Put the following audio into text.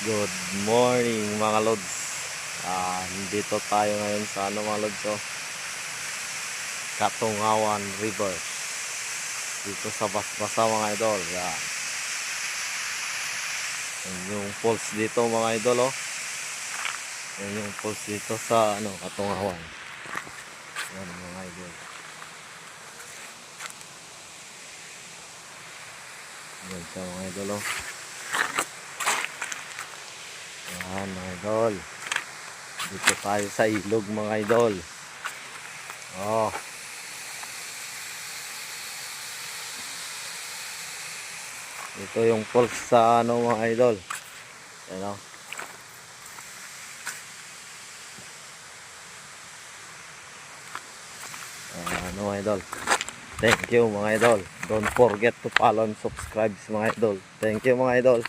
Good morning mga lods. Dito tayo ngayon sa mga lods, Katungawan River. Dito sa Basbasa mga idol. Yan yung falls dito mga idol, Yan yung falls dito sa Katungawan. Yan mga idol. Yan siya mga idol, Yan mga idol. Dito tayo sa ilog mga idol. Ito yung falls sa mga idol. Ayan mga idol. Thank you mga idol. Don't forget to follow and subscribe mga idol. Thank you mga idol.